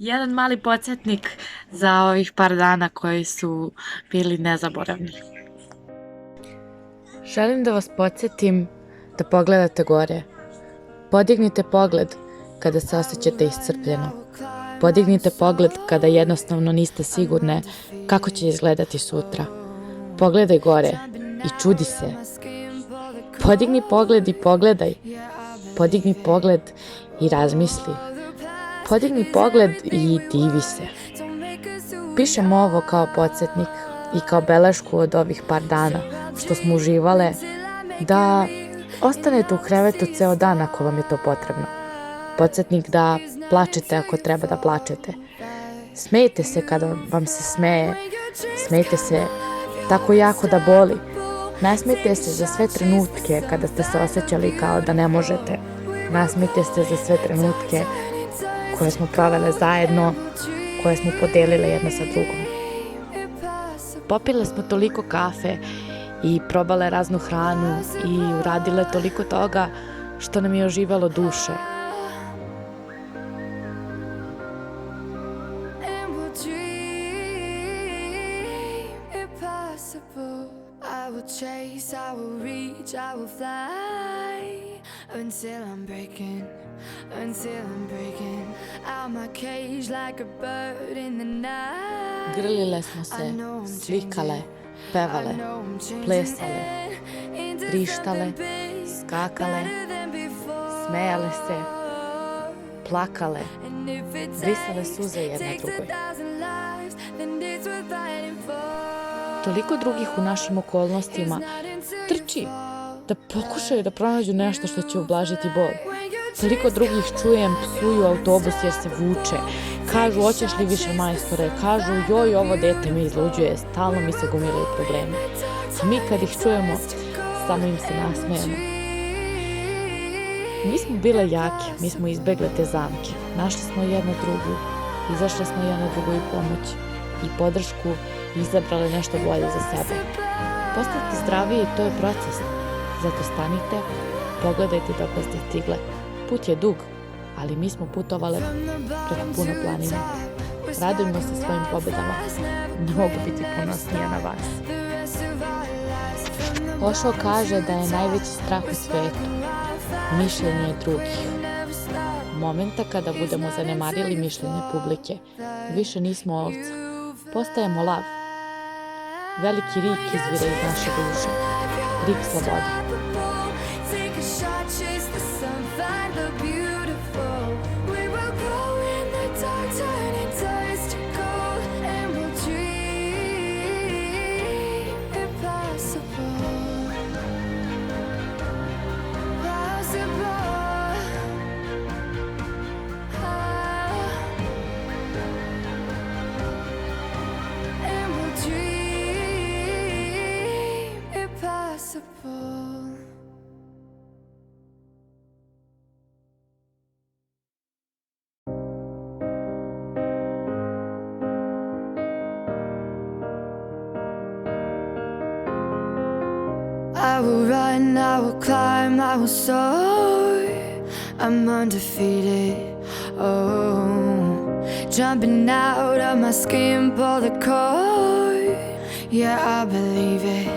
Jedan mali podsjetnik za ovih par dana koji su bili nezaboravni. Želim da vas podsjetim da pogledate gore. Podignite pogled kada se osjećate iscrpljeno. Podignite pogled kada jednostavno niste sigurne kako će izgledati sutra. Pogledaj gore i čudi se. Podigni pogled i pogledaj. Podigni pogled i razmisli. Podigni pogled i divi se. Pišem ovo kao podsjetnik i kao belešku od ovih par dana što smo uživale, da ostanete u krevetu ceo dan ako vam je to potrebno. Podsjetnik da plačete ako treba da plačete. Smejte se kada vam se smeje. Smejte se tako jako da boli. Nasmejte se za sve trenutke kada ste se osjećali kao da ne možete. Nasmejte se za sve trenutke koje smo provele zajedno, koje smo podelile jedna sa drugom. Popile smo toliko kafe i probale raznu hranu i uradile toliko toga što nam je oživelo duše. I will chase, I will reach, I will fly until I'm breaking out my cage like a bird in the night. Grlile smo se, slikale, pevale, plesale, vrištale, skakale, smejale se, plakale, brisale suze jedna drugoj. Toliko drugih u našim okolnostima trči da pokušaju da pronađu nešto što će ublažiti bol. Toliko drugih čujem psuju autobus jer se vuče. Kažu, hoćeš li više majstore? Kažu, joj, ovo dete me izluđuje, stalno mi se gomilaju problemi. A mi kad ih čujemo, samo im se nasmejemo. Mi smo bile jake, mi smo izbegle te zamke. Našli smo jedna drugu, izašle smo jedna drugoj pomoć i podršku i izabrali nešto bolje za sebe. Postati zdraviji, to je proces. Zato stanite, pogledajte dok ste stigle. Put je dug, ali mi smo putovale preko puno planine. Radujmo se svojim pobedama. Ne mogu biti ponosnija na vas. Osho kaže da je najveći strah u svetu mišljenje drugih. Momenta kada budemo zanemarili mišljenje publike, više nismo ovca, postajemo lav. Veliki rik izvire iz naše duše, rik slobode. I will run, I will climb, I will soar. I'm undefeated. Oh, jumping out of my skin, pull the cord. Yeah, I believe it.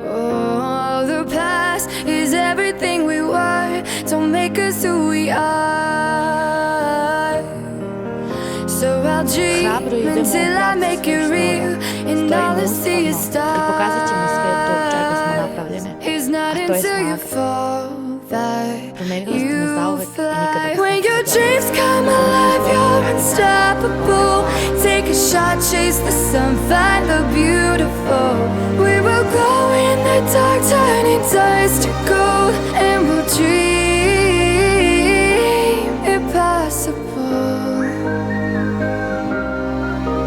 Oh, the past is everything we were. Don't make us who we are. So I'll dream until I make it real, and all I see is stars. It's not until you fall that you fly. When your dreams come alive, you're unstoppable. Take a shot, chase the sun, find the beautiful. We will glow in the dark, turning dust to gold, and we'll dream impossible.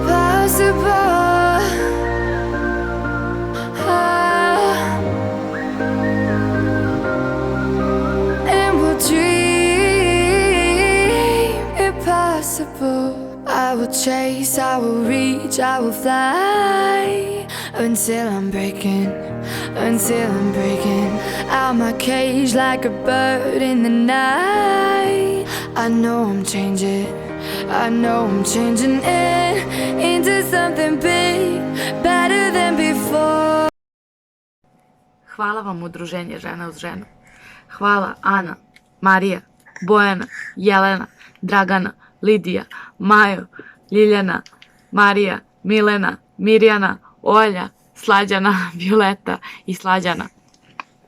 Possible. I will chase, I will reach, I will fly until I'm breaking out my cage like a bird in the night. I know I'm changing I know I'm changing into something big, better than before. Hvala vam Udruženje Žena uz ženu. Hvala Ana, Marija, Bojana, Jelena, Dragana, Lidija, Majo, Ljiljana, Marija, Milena, Mirjana, Olja, Slađana, Violeta i Slađana.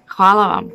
Hvala vam.